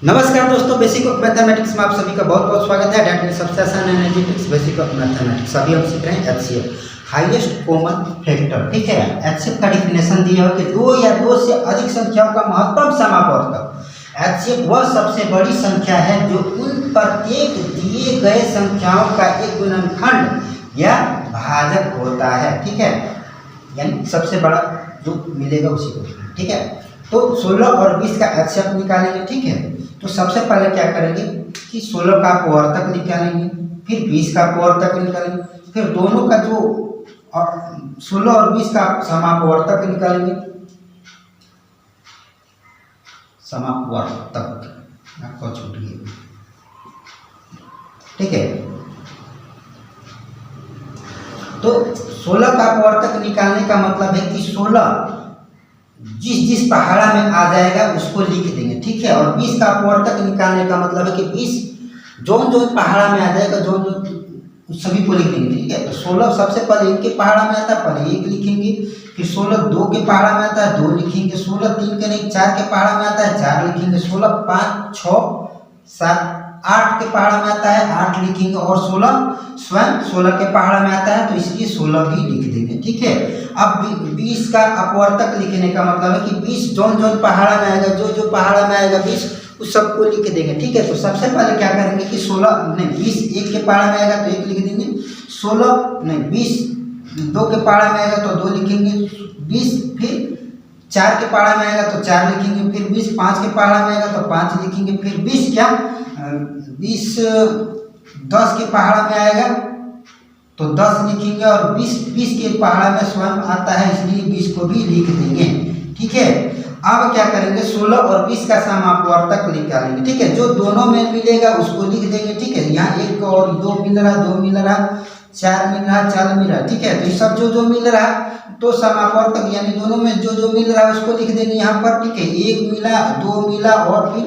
नमस्कार दोस्तों, basic of mathematics में आप सभी का बहुत बहुत स्वागत है। डेट में सबसे आसान एनालिटिक्स बेसिक ऑफ मैथमेटिक्स अभी हम सीख रहे हैं एचसीएफ, हाईएस्ट कॉमन फैक्टर। ठीक है, एचसीएफ का डिफिनेशन दिया है कि दो या दो से अधिक संख्याओं का महत्तम समापवर्तक। एचसीएफ वह सबसे बड़ी संख्या है जो उन प्रत्येक दिए गए संख्याओं का एक गुणनखंड या भाजक होता है। ठीक है, यानी सबसे बड़ा जो मिलेगा उसी को। ठीक है, तो 16 और 20 का एचसीएफ निकालेंगे। ठीक है, तो सबसे पहले क्या करेंगे कि 16 का अपवर्तक निकालेंगे, फिर 20 का अपवर्तक निकालेंगे, फिर दोनों का जो 16 और 20 का समापवर्तक निकालेंगे। समापवर्तक आपको छूट गई। ठीक है, तो 16 का अपवर्तक निकालने का मतलब है कि 16 जिस पहाड़ा में आ जाएगा उसको लिख देंगे। ठीक है, और 20 का अपवर्तक निकालने का मतलब है कि 20 जो पहाड़ा में आ जाएगा जो सभी को लिख देंगे। ठीक है, तो 16 सबसे पहले 1 के पहाड़ा में आता है, पहले 1 लिखेंगे, फिर 16 2 के पहाड़ा में आता है 2 लिखेंगे, 16 3 के नहीं 4 के पहाड़ा में आता है 4 लिखेंगे, 16 5 6 7 8 के पहाड़ा में आता है 8 लिखेंगे, और 16 स्वयं 16 के पहाड़ा में आता है तो इसलिए 16 भी लिख देंगे। ठीक है, अब 20 का अपवर्तक लिखने का मतलब है कि 20 जो पहाड़ा में आएगा जो पहाड़ा में आएगा 20 उस सबको लिख देंगे। ठीक है, तो सबसे पहले क्या करेंगे कि 20 1 के पहाड़ा में आएगा तो 1 लिख देंगे, 20 2 के पहाड़ा में आएगा तो 2 लिखेंगे, 20 फिर 4 के पहाड़ा में आएगा तो 4 लिखेंगे, फिर 20 5 के पहाड़ा में आएगा तो 5 लिखेंगे, फिर 20 10 के पहाड़ा में आएगा तो 10 लिखेंगे, और 20 के पहाड़ा में स्वयं आता है इसलिए 20 को भी लिख देंगे। ठीक है, अब क्या करेंगे 16 और 20 का समापवर्तक निकालेंगे। ठीक है, जो दोनों में मिलेगा उसको लिख देंगे। ठीक है, यहाँ 1 और 2 मिल रहा, 2 मिल रहा, 4 मिल रहा, 4 मिल रहा। ठीक है, तो ये सब जो मिल रहा तो समापवर्तक यानी दोनों में जो मिल रहा है उसको लिख देंगे यहाँ पर। ठीक है, 1 मिला, 2 मिला और फिर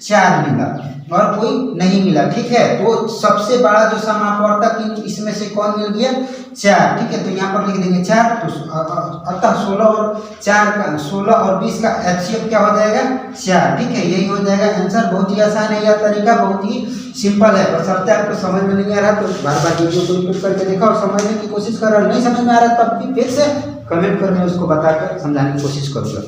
4 मिला और कोई नहीं मिला। ठीक है, तो सबसे बड़ा जो समापवर्तक इसमें से कौन मिल गया 4। ठीक है, तो यहाँ पर लिख देंगे 4। तो अतः 16 और 20 का एचसीएफ क्या हो जाएगा 4। ठीक है, यही हो जाएगा आंसर। बहुत ही आसान है, यह तरीका बहुत ही सिंपल है। बशर्ते आपको समझ में नहीं आ रहा तो बार बार वीडियो को रिपीट करके देखा और समझने की कोशिश कर रहा। नहीं समझ में आ रहा तब भी फिर से कमेंट करके उसको बताकर समझाने की कोशिश करूँगा।